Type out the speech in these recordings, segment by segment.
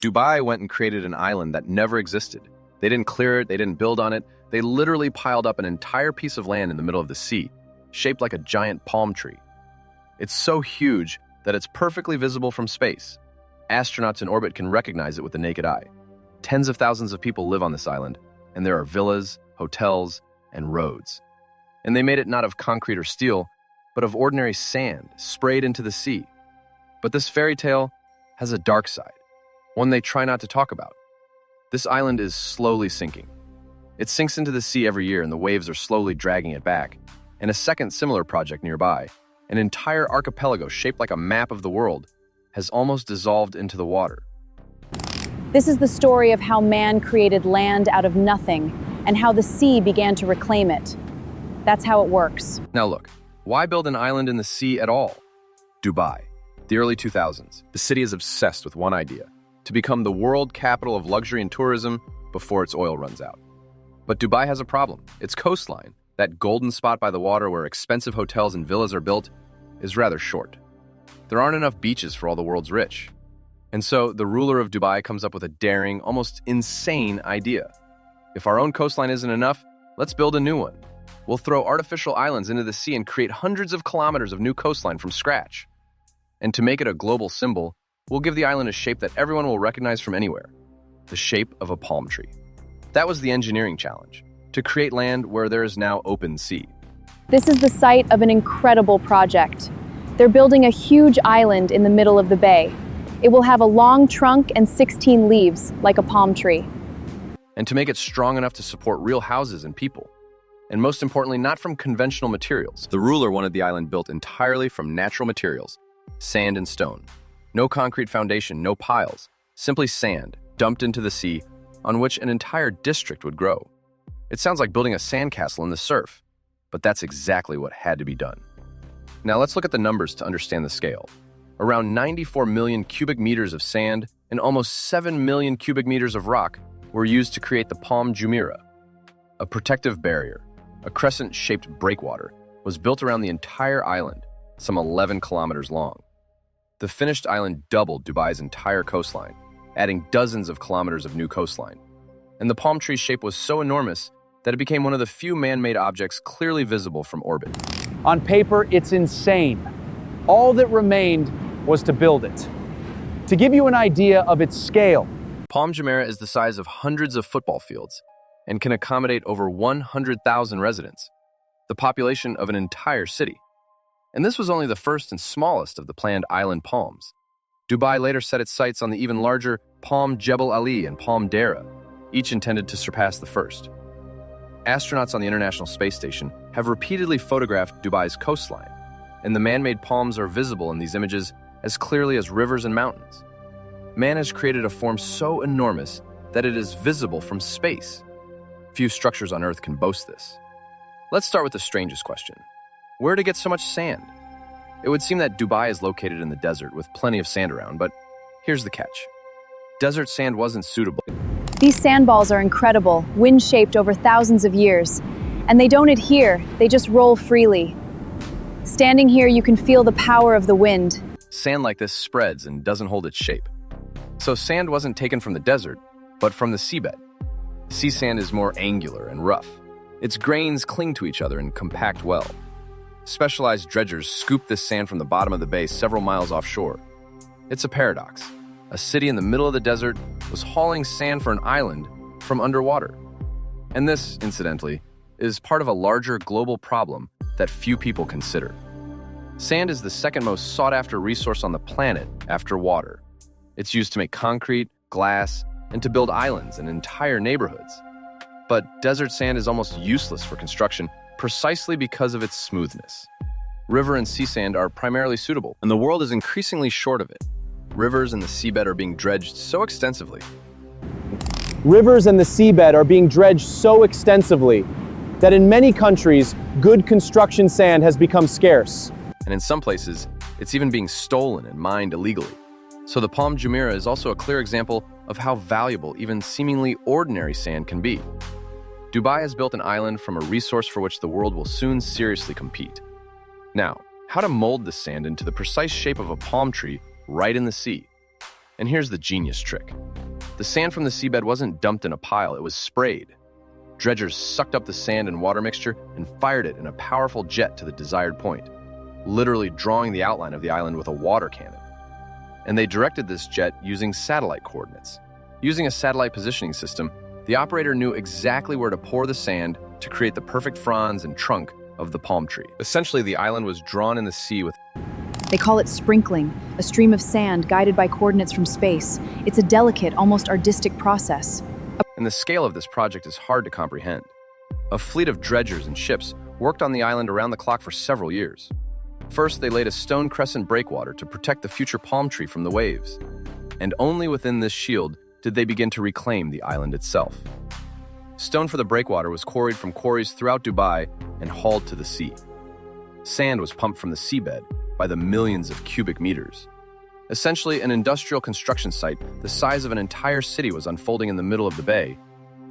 Dubai went and created an island that never existed. They didn't clear it, they didn't build on it. They literally piled up an entire piece of land in the middle of the sea, shaped like a giant palm tree. It's so huge that it's perfectly visible from space. Astronauts in orbit can recognize it with the naked eye. Tens of thousands of people live on this island, and there are villas, hotels, and roads. And they made it not of concrete or steel, but of ordinary sand sprayed into the sea. But this fairy tale has a dark side, one they try not to talk about. This island is slowly sinking. It sinks into the sea every year and the waves are slowly dragging it back. And a second similar project nearby, an entire archipelago shaped like a map of the world, has almost dissolved into the water. This is the story of how man created land out of nothing and how the sea began to reclaim it. That's how it works. Now look, why build an island in the sea at all? Dubai, the early 2000s. The city is obsessed with one idea: to become the world capital of luxury and tourism before its oil runs out. But Dubai has a problem. Its coastline, that golden spot by the water where expensive hotels and villas are built, is rather short. There aren't enough beaches for all the world's rich. And so the ruler of Dubai comes up with a daring, almost insane idea. If our own coastline isn't enough, let's build a new one. We'll throw artificial islands into the sea and create hundreds of kilometers of new coastline from scratch. And to make it a global symbol, we'll give the island a shape that everyone will recognize from anywhere: the shape of a palm tree. That was the engineering challenge, to create land where there is now open sea. This is the site of an incredible project. They're building a huge island in the middle of the bay. It will have a long trunk and 16 leaves, like a palm tree. And to make it strong enough to support real houses and people. And most importantly, not from conventional materials. The ruler wanted the island built entirely from natural materials, sand and stone. No concrete foundation, no piles, simply sand dumped into the sea on which an entire district would grow. It sounds like building a sandcastle in the surf, but that's exactly what had to be done. Now let's look at the numbers to understand the scale. Around 94 million cubic meters of sand and almost 7 million cubic meters of rock were used to create the Palm Jumeirah. A protective barrier, a crescent-shaped breakwater, was built around the entire island, some 11 kilometers long. The finished island doubled Dubai's entire coastline, adding dozens of kilometers of new coastline. And the palm tree's shape was so enormous that it became one of the few man-made objects clearly visible from orbit. On paper, it's insane. All that remained was to build it. To give you an idea of its scale, Palm Jumeirah is the size of hundreds of football fields and can accommodate over 100,000 residents, the population of an entire city. And this was only the first and smallest of the planned island palms. Dubai later set its sights on the even larger Palm Jebel Ali and Palm Jumeirah, each intended to surpass the first. Astronauts on the International Space Station have repeatedly photographed Dubai's coastline, and the man-made palms are visible in these images as clearly as rivers and mountains. Man has created a form so enormous that it is visible from space. Few structures on Earth can boast this. Let's start with the strangest question. Where to get so much sand? It would seem that Dubai is located in the desert with plenty of sand around, but here's the catch. Desert sand wasn't suitable. These sandballs are incredible, wind-shaped over thousands of years. And they don't adhere, they just roll freely. Standing here, you can feel the power of the wind. Sand like this spreads and doesn't hold its shape. So sand wasn't taken from the desert, but from the seabed. Sea sand is more angular and rough. Its grains cling to each other and compact well. Specialized dredgers scoop this sand from the bottom of the bay several miles offshore. It's a paradox. A city in the middle of the desert was hauling sand for an island from underwater. And this, incidentally, is part of a larger global problem that few people consider. Sand is the second most sought-after resource on the planet after water. It's used to make concrete, glass, and to build islands and entire neighborhoods. But desert sand is almost useless for construction precisely because of its smoothness. River and sea sand are primarily suitable, and the world is increasingly short of it. Rivers and the seabed are being dredged so extensively. rivers and the seabed are being dredged so extensively that in many countries, good construction sand has become scarce. And in some places, it's even being stolen and mined illegally. So the Palm Jumeirah is also a clear example of how valuable even seemingly ordinary sand can be. Dubai has built an island from a resource for which the world will soon seriously compete. Now, how to mold the sand into the precise shape of a palm tree right in the sea? And here's the genius trick. The sand from the seabed wasn't dumped in a pile, it was sprayed. Dredgers sucked up the sand and water mixture and fired it in a powerful jet to the desired point, literally drawing the outline of the island with a water cannon. And they directed this jet using satellite coordinates. Using a satellite positioning system, the operator knew exactly where to pour the sand to create the perfect fronds and trunk of the palm tree. Essentially, the island was drawn in the sea with... They call it sprinkling, a stream of sand guided by coordinates from space. It's a delicate, almost artistic process. And the scale of this project is hard to comprehend. A fleet of dredgers and ships worked on the island around the clock for several years. First, they laid a stone crescent breakwater to protect the future palm tree from the waves. And only within this shield did they begin to reclaim the island itself. Stone for the breakwater was quarried from quarries throughout Dubai and hauled to the sea. Sand was pumped from the seabed by the millions of cubic meters. Essentially, an industrial construction site the size of an entire city was unfolding in the middle of the bay,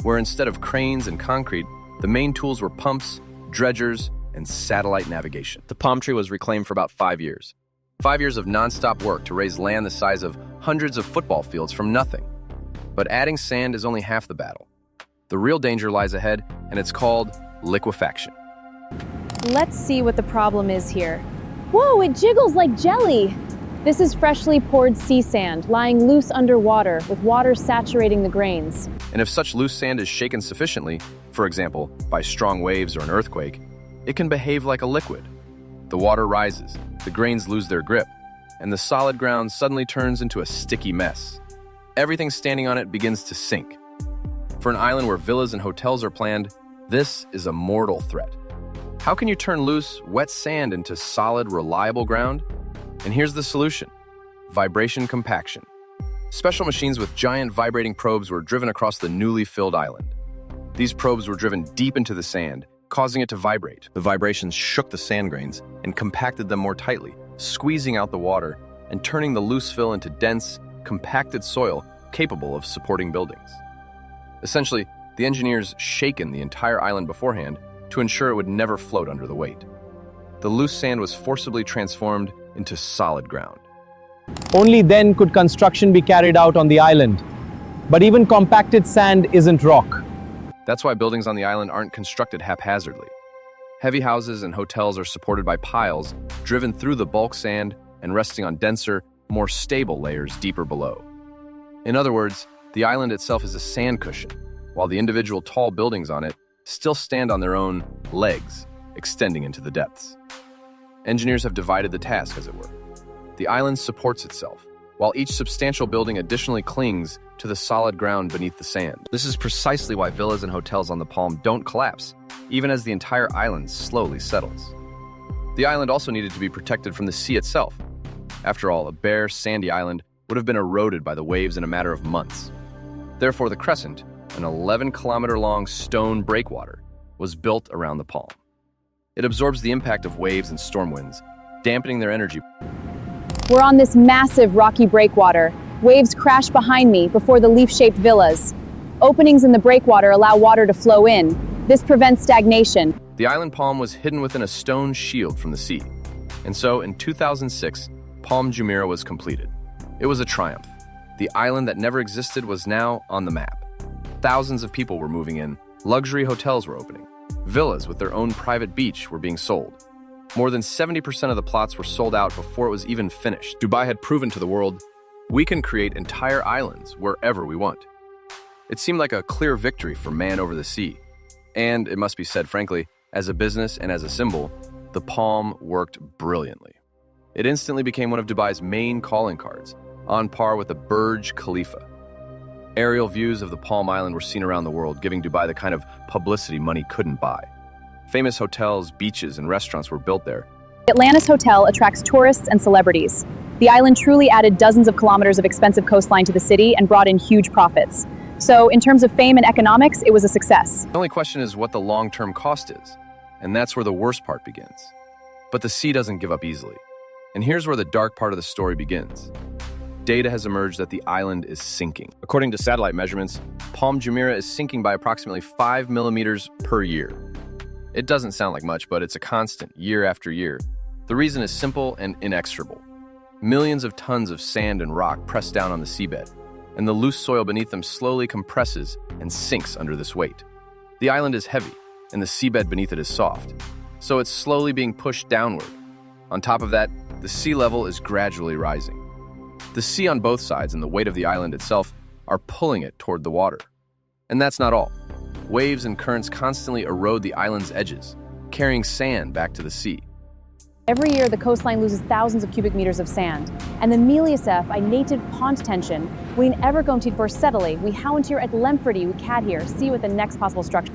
where instead of cranes and concrete, the main tools were pumps, dredgers, and satellite navigation. The palm tree was reclaimed for about 5 years. 5 years of non-stop work to raise land the size of hundreds of football fields from nothing. But adding sand is only half the battle. The real danger lies ahead, and it's called liquefaction. Let's see what the problem is here. Whoa, it jiggles like jelly! This is freshly poured sea sand, lying loose underwater, with water saturating the grains. And if such loose sand is shaken sufficiently, for example, by strong waves or an earthquake, it can behave like a liquid. The water rises, the grains lose their grip, and the solid ground suddenly turns into a sticky mess. Everything standing on it begins to sink. For an island where villas and hotels are planned, this is a mortal threat. How can you turn loose, wet sand into solid, reliable ground? And here's the solution: vibration compaction. Special machines with giant vibrating probes were driven across the newly filled island. These probes were driven deep into the sand, causing it to vibrate. The vibrations shook the sand grains and compacted them more tightly, squeezing out the water and turning the loose fill into dense, compacted soil capable of supporting buildings. Essentially, the engineers shaken the entire island beforehand to ensure it would never float under the weight. The loose sand was forcibly transformed into solid ground. Only then could construction be carried out on the island. But even compacted sand isn't rock. That's why buildings on the island aren't constructed haphazardly. Heavy houses and hotels are supported by piles driven through the bulk sand and resting on denser, more stable layers deeper below. In other words, the island itself is a sand cushion, while the individual tall buildings on it still stand on their own legs, extending into the depths. Engineers have divided the task, as it were. The island supports itself, while each substantial building additionally clings to the solid ground beneath the sand. This is precisely why villas and hotels on the Palm don't collapse, even as the entire island slowly settles. The island also needed to be protected from the sea itself. After all, a bare, sandy island would have been eroded by the waves in a matter of months. Therefore, the crescent, an 11-kilometer-long stone breakwater, was built around the Palm. It absorbs the impact of waves and storm winds, dampening their energy. We're on this massive rocky breakwater. Waves crash behind me before the leaf-shaped villas. Openings in the breakwater allow water to flow in. This prevents stagnation. The island palm was hidden within a stone shield from the sea. And so, in 2006, Palm Jumeirah was completed. It was a triumph. The island that never existed was now on the map. Thousands of people were moving in, luxury hotels were opening, villas with their own private beach were being sold. More than 70% of the plots were sold out before it was even finished. Dubai had proven to the world, we can create entire islands wherever we want. It seemed like a clear victory for man over the sea. And it must be said frankly, as a business and as a symbol, the Palm worked brilliantly. It instantly became one of Dubai's main calling cards, on par with the Burj Khalifa. Aerial views of the Palm Island were seen around the world, giving Dubai the kind of publicity money couldn't buy. Famous hotels, beaches, and restaurants were built there. Atlantis Hotel attracts tourists and celebrities. The island truly added dozens of kilometers of expensive coastline to the city and brought in huge profits. So, in terms of fame and economics, it was a success. The only question is what the long-term cost is, and that's where the worst part begins. But the sea doesn't give up easily. And here's where the dark part of the story begins. Data has emerged that the island is sinking. According to satellite measurements, Palm Jumeirah is sinking by approximately 5 millimeters per year. It doesn't sound like much, but it's a constant, year after year. The reason is simple and inexorable. Millions of tons of sand and rock press down on the seabed, and the loose soil beneath them slowly compresses and sinks under this weight. The island is heavy, and the seabed beneath it is soft, so it's slowly being pushed downward. On top of that, the sea level is gradually rising. The sea on both sides and the weight of the island itself are pulling it toward the water. And that's not all. Waves and currents constantly erode the island's edges, carrying sand back to the sea. Every year, the coastline loses thousands of cubic meters of sand, and the Miliasef, a native pond tension, when ever going to for settling, we hound here at Lemfordy, we cat here, see what the next possible structure.